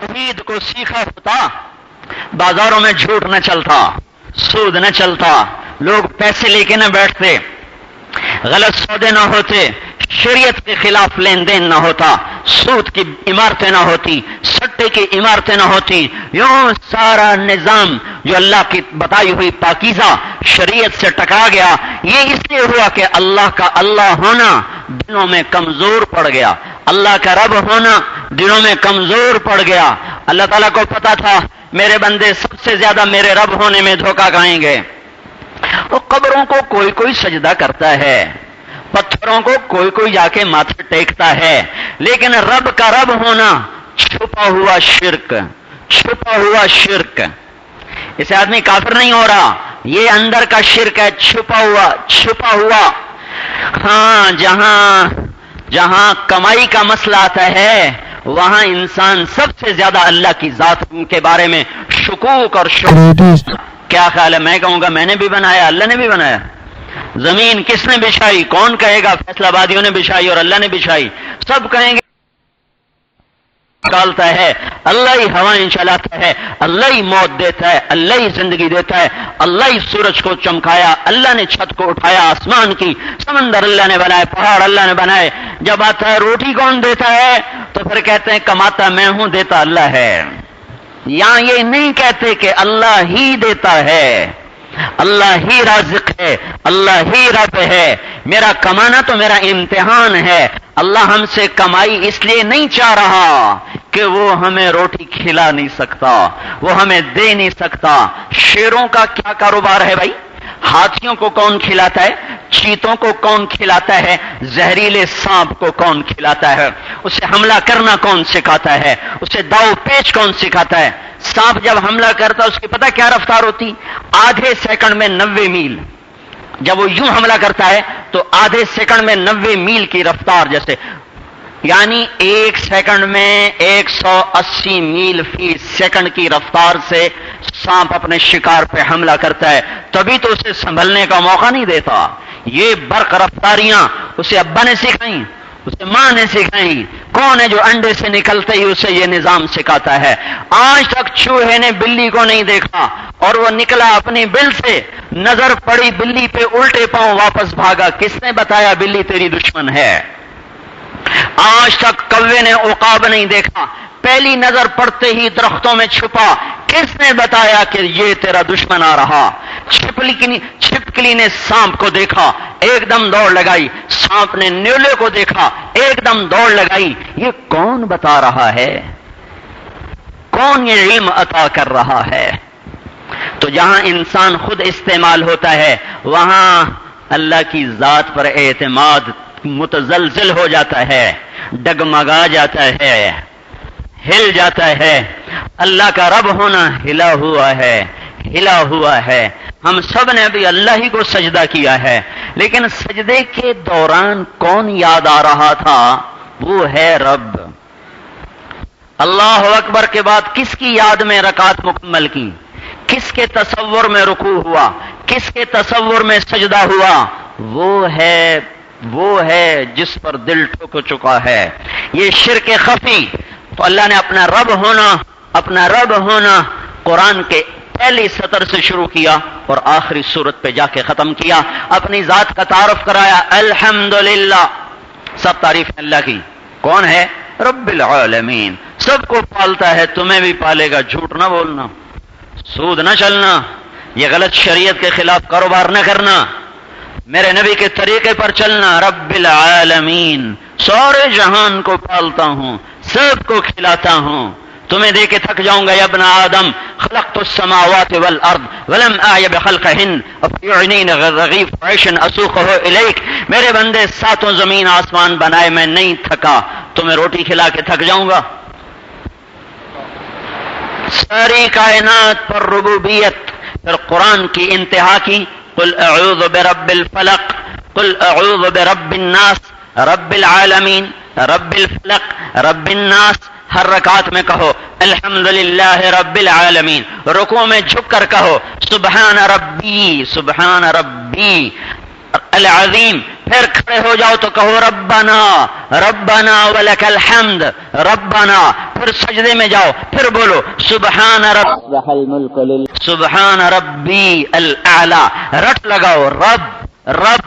توحید کو سیکھا ہوتا بازاروں میں جھوٹ نہ چلتا، سود نہ چلتا، لوگ پیسے لے کے نہ بیٹھتے، غلط سودے نہ ہوتے، شریعت کے خلاف لین دین نہ ہوتا، سود کی عمارتیں نہ ہوتی، سٹے کی عمارتیں نہ ہوتی، یوں سارا نظام جو اللہ کی بتائی ہوئی پاکیزہ شریعت سے ٹکرا گیا۔ یہ اس لیے ہوا کہ اللہ کا اللہ ہونا دلوں میں کمزور پڑ گیا، اللہ کا رب ہونا دلوں میں کمزور پڑ گیا۔ اللہ تعالیٰ کو پتا تھا میرے بندے سب سے زیادہ میرے رب ہونے میں دھوکہ کھائیں گے۔ وہ قبروں کو کوئی کوئی سجدہ کرتا ہے، پتھروں کو کوئی کوئی جا کے ماتھے ٹیکتا ہے، لیکن رب کا رب ہونا چھپا ہوا شرک، چھپا ہوا شرک۔ اسے آدمی کافر نہیں ہو رہا، یہ اندر کا شرک ہے، چھپا ہوا۔ ہاں، جہاں کمائی کا مسئلہ آتا ہے وہاں انسان سب سے زیادہ اللہ کی ذات کے بارے میں شکوک اور کیا خیال ہے؟ میں کہوں گا میں نے بھی بنایا، اللہ نے بھی بنایا۔ زمین کس نے بچھائی؟ کون کہے گا فیصلہ آبادیوں نے بچھائی اور اللہ نے بچھائی؟ سب کہیں گے نکالتا ہے، اللہ ہی ہوائیں چلاتا ہے، اللہ ہی موت دیتا ہے، اللہ ہی زندگی دیتا ہے، اللہ ہی سورج کو چمکایا، اللہ نے چھت کو اٹھایا آسمان کی، سمندر اللہ نے بنائے، پہاڑ اللہ نے بنائے۔ جب آتا ہے روٹی کون دیتا ہے تو پھر کہتے ہیں کماتا میں ہوں، دیتا اللہ ہے۔ یہاں یہ نہیں کہتے کہ اللہ ہی دیتا ہے، اللہ ہی رازق ہے، اللہ ہی رب ہے، میرا کمانا تو میرا امتحان ہے۔ اللہ ہم سے کمائی اس لیے نہیں چاہ رہا کہ وہ ہمیں روٹی کھلا نہیں سکتا، وہ ہمیں دے نہیں سکتا۔ شیروں کا کیا کاروبار ہے بھائی؟ ہاتھیوں کو کون کھلاتا ہے؟ چیتوں کو کون کھلاتا ہے؟ زہریلے سانپ کو کون کھلاتا ہے؟ اسے حملہ کرنا کون سکھاتا ہے؟ اسے داؤ پیچ کون سکھاتا ہے؟ سانپ جب حملہ کرتا اس کی پتہ کیا رفتار ہوتی؟ آدھے سیکنڈ میں 90 میل۔ جب وہ یوں حملہ کرتا ہے تو آدھے سیکنڈ میں 90 میل کی رفتار، جیسے یعنی ایک سیکنڈ میں 180 میل فی سیکنڈ کی رفتار سے سانپ اپنے شکار پہ حملہ کرتا ہے، تبھی تو اسے سنبھلنے کا موقع نہیں دیتا۔ یہ برق رفتاریاں اسے ابا نے سکھائیں، اسے ماں نے سکھائیں۔ کون ہے جو انڈے سے نکلتے ہی اسے یہ نظام سکھاتا ہے؟ آج تک چوہے نے بلی کو نہیں دیکھا اور وہ نکلا اپنی بل سے، نظر پڑی بلی پہ، الٹے پاؤں واپس بھاگا۔ کس نے بتایا بلی تیری دشمن ہے؟ آج تک کوے نے عقاب نہیں دیکھا، پہلی نظر پڑتے ہی درختوں میں چھپا۔ کس نے بتایا کہ یہ تیرا دشمن آ رہا؟ چھپکلی نے سانپ کو دیکھا، ایک دم دوڑ لگائی۔ سانپ نے نیولے کو دیکھا، ایک دم دوڑ لگائی۔ یہ کون بتا رہا ہے؟ کون یہ علم عطا کر رہا ہے؟ تو جہاں انسان خود استعمال ہوتا ہے وہاں اللہ کی ذات پر اعتماد متزلزل ہو جاتا ہے، ڈگمگا جاتا ہے، ہل جاتا ہے۔ اللہ کا رب ہونا ہلا ہوا ہے۔ ہم سب نے ابھی اللہ ہی کو سجدہ کیا ہے، لیکن سجدے کے دوران کون یاد آ رہا تھا؟ وہ ہے رب۔ اللہ اکبر کے بعد کس کی یاد میں رکعت مکمل کی؟ کس کے تصور میں رکوع ہوا؟ کس کے تصور میں سجدہ ہوا؟ وہ ہے جس پر دل ٹھک چکا ہے۔ یہ شرک خفی تو اللہ نے اپنا رب ہونا قرآن کے پہلی سطر سے شروع کیا اور آخری سورت پہ جا کے ختم کیا۔ اپنی ذات کا تعارف کرایا، الحمدللہ، سب تعریف اللہ کی۔ کون ہے؟ رب العالمین، سب کو پالتا ہے، تمہیں بھی پالے گا۔ جھوٹ نہ بولنا، سود نہ چلنا، یہ غلط شریعت کے خلاف کاروبار نہ کرنا، میرے نبی کے طریقے پر چلنا۔ رب العالمین، سارے جہان کو پالتا ہوں، سب کو کھلاتا ہوں۔ تمہیں دے کے تھک جاؤں گا یا ابن آدم، خلقت السماوات والارض ولم اعی بخلقہن وفی عینین رغیف عیش اسوقہ الیک۔ میرے بندے ساتوں زمین آسمان بنائے، میں نہیں تھکا، تمہیں روٹی کھلا کے تھک جاؤں گا؟ ساری کائنات پر ربوبیت۔ پھر قرآن کی انتہا کی، قل اعوذ برب الفلق، قل اعوذ برب الناس، رب العالمین، رب الفلق، رب الناس۔ ہر رکعت میں کہو الحمدللہ رب العالمین، رکوع میں جھک کر کہو سبحان ربی العظیم، پھر کھڑے ہو جاؤ تو کہو ربنا ربنا ولک الحمد ربنا، پھر سجدے میں جاؤ پھر بولو سبحان ربی الاعلی، رٹ لگاؤ رب رب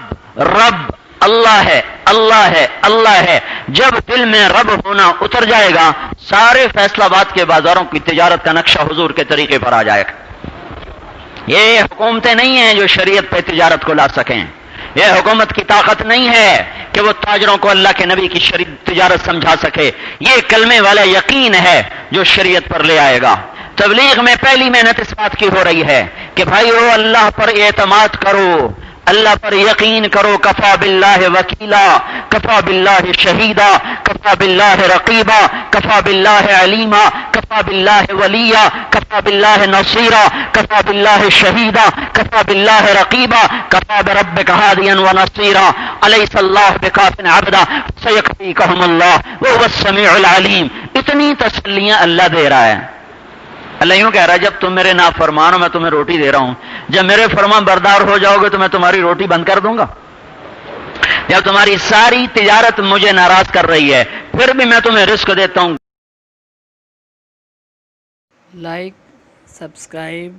رب، اللہ ہے اللہ ہے اللہ ہے۔ جب دل میں رب ہونا اتر جائے گا، سارے فیصلہ آباد کے بازاروں کی تجارت کا نقشہ حضور کے طریقے پر آ جائے گا۔ یہ حکومتیں نہیں ہیں جو شریعت پہ تجارت کو لا سکیں، یہ حکومت کی طاقت نہیں ہے کہ وہ تاجروں کو اللہ کے نبی کی تجارت سمجھا سکے، یہ کلمے والا یقین ہے جو شریعت پر لے آئے گا۔ تبلیغ میں پہلی محنت اس بات کی ہو رہی ہے کہ بھائیو اللہ پر اعتماد کرو، اللہ پر یقین کرو، کفا باللہ وکیلا، کفا باللہ شہیدا، کفا باللہ رقیبا، کفا باللہ علیما، کفا باللہ ولیا، کفا باللہ نصیرا، کفا باللہ شہیدا، کفا باللہ رقیبا، کفا بربک ہادیا ونصیرا، الیس اللہ بکاف عبدا سیکفیکہم اللہ وہو السمیع العلیم۔ اتنی تسلیاں اللہ دے رہا ہے۔ اللہ یوں کہہ رہا ہے جب تم میرے نافرمان ہو میں تمہیں روٹی دے رہا ہوں، جب میرے فرمان بردار ہو جاؤ گے تو میں تمہاری روٹی بند کر دوں گا؟ جب تمہاری ساری تجارت مجھے ناراض کر رہی ہے پھر بھی میں تمہیں رزق دیتا ہوں۔ Like, subscribe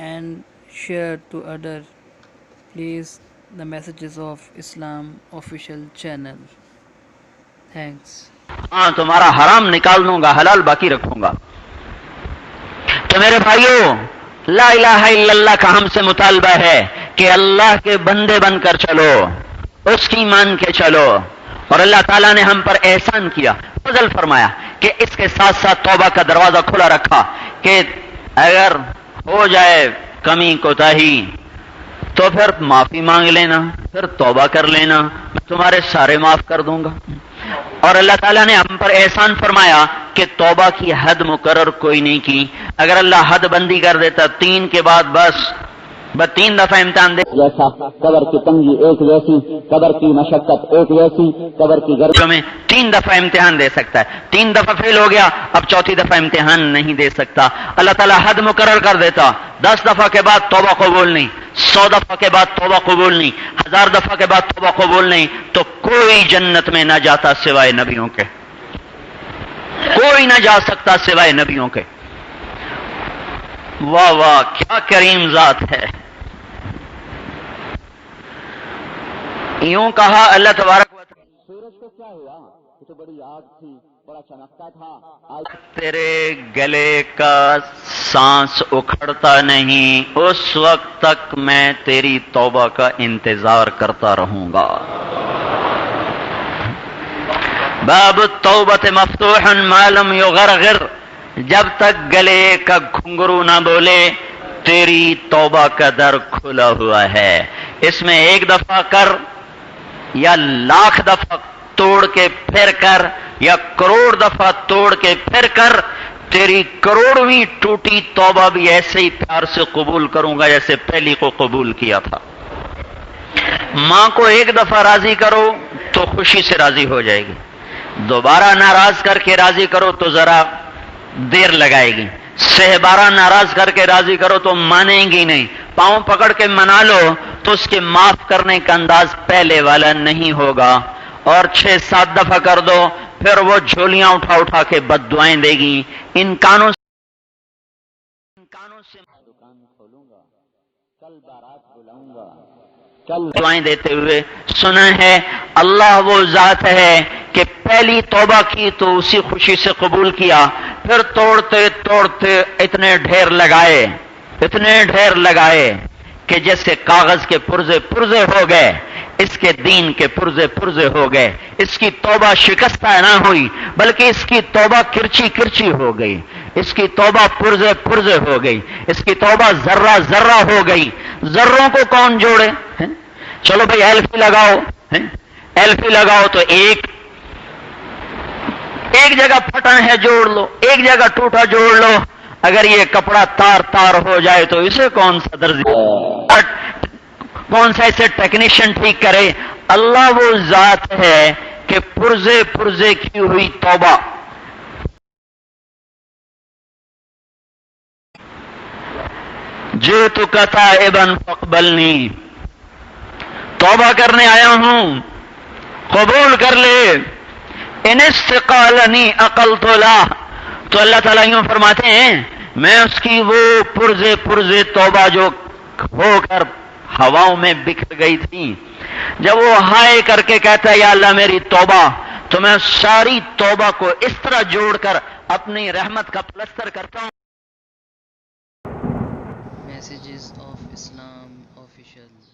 and share to other. Please the Messages of Islam official channel. Thanks. ہاں تمہارا حرام نکال دوں گا، حلال باقی رکھوں گا۔ تو میرے بھائیو، لا الہ الا اللہ کا ہم سے مطالبہ ہے کہ اللہ کے بندے بن کر چلو، اس کی مان کے چلو، اور اللہ تعالیٰ نے ہم پر احسان کیا، فضل فرمایا کہ اس کے ساتھ ساتھ توبہ کا دروازہ کھلا رکھا کہ اگر ہو جائے کمی کوتاہی تو پھر معافی مانگ لینا، پھر توبہ کر لینا، میں تمہارے سارے معاف کر دوں گا۔ اور اللہ تعالیٰ نے ہم پر احسان فرمایا کہ توبہ کی حد مقرر کوئی نہیں کی، اگر اللہ حد بندی کر دیتا 3 کے بعد بس 3 دفعہ امتحان دے، جیسا قبر کی تنگی ایک جیسی، قبر کی مشقت ایک جیسی، قبر کی گرمی میں 3 دفعہ امتحان دے سکتا ہے، 3 دفعہ فیل ہو گیا اب 4تھی دفعہ امتحان نہیں دے سکتا۔ اللہ تعالیٰ حد مقرر کر دیتا، 10 دفعہ کے بعد توبہ قبول نہیں، 100 دفعہ کے بعد توبہ قبول نہیں، 1000 دفعہ کے بعد توبہ قبول نہیں، تو کوئی جنت میں نہ جاتا سوائے نبیوں کے، کوئی نہ جا سکتا سوائے نبیوں کے۔ واہ واہ کیا کریم ذات ہے۔ یوں کہا اللہ تبارک و تعالی، سورج کو کیا ہوا؟ یہ تو بڑی آگ تھی، بڑا چمکتا تھا، آج تیرے گلے کا سانس اکھڑتا نہیں، اس وقت تک میں تیری توبہ کا انتظار کرتا رہوں گا۔ باب التوبۃ مفتوح ما لم یغرغر، جب تک گلے کا گھنگرو نہ بولے تیری توبہ کا در کھلا ہوا ہے۔ اس میں 1 دفعہ کر یا 1,00,000 دفعہ توڑ کے پھر کر یا کروڑ دفعہ توڑ کے پھر کر، تیری کروڑویں ٹوٹی توبہ بھی ایسے ہی پیار سے قبول کروں گا جیسے پہلی کو قبول کیا تھا۔ ماں کو 1 دفعہ راضی کرو تو خوشی سے راضی ہو جائے گی، دوبارہ ناراض کر کے راضی کرو تو ذرا دیر لگائے گی، 12 ناراض کر کے راضی کرو تو مانیں گی نہیں، پاؤں پکڑ کے منا لو تو اس کے معاف کرنے کا انداز پہلے والا نہیں ہوگا، اور 6-7 دفعہ کر دو پھر وہ جھولیاں اٹھا اٹھا کے بد دعائیں دے گی۔ ان کانوں سے دکان کھولوں گا، کل بارات بلاؤں گا، کل دعائیں دیتے ہوئے سنا ہے۔ اللہ وہ ذات ہے کہ پہلی توبہ کی تو اسی خوشی سے قبول کیا، پھر توڑتے توڑتے اتنے ڈھیر لگائے کہ جیسے کاغذ کے پرزے پرزے ہو گئے، اس کے دین کے پرزے پرزے ہو گئے۔ اس کی توبہ شکستہ نہ ہوئی بلکہ اس کی توبہ کرچی کرچی ہو گئی، اس کی توبہ پرزے پرزے ہو گئی، اس کی توبہ ذرہ ذرہ ہو گئی۔ ذروں کو کون جوڑے؟ چلو بھائی ایلفی لگاؤ، ایلفی لگاؤ تو ایک جگہ پھٹا ہے جوڑ لو، ایک جگہ ٹوٹا جوڑ لو۔ اگر یہ کپڑا تار تار ہو جائے تو اسے کون سا درزی، کون سا اسے ٹیکنیشین ٹھیک کرے؟ اللہ وہ ذات ہے کہ پرزے پرزے کی ہوئی توبہ، جئتک تائبا فاقبلنی، توبہ کرنے آیا ہوں، قبول کر لے۔ ان استقالنی عقلت له، تو اللہ تعالیٰ یوں فرماتے ہیں میں اس کی وہ پرزے توبہ جو ہو کر ہواؤں میں بکھر گئی تھی، جب وہ ہائے کر کے کہتا ہے یا اللہ میری توبہ، تو میں ساری توبہ کو اس طرح جوڑ کر اپنی رحمت کا پلستر کرتا ہوں۔ Messages of Islam Official.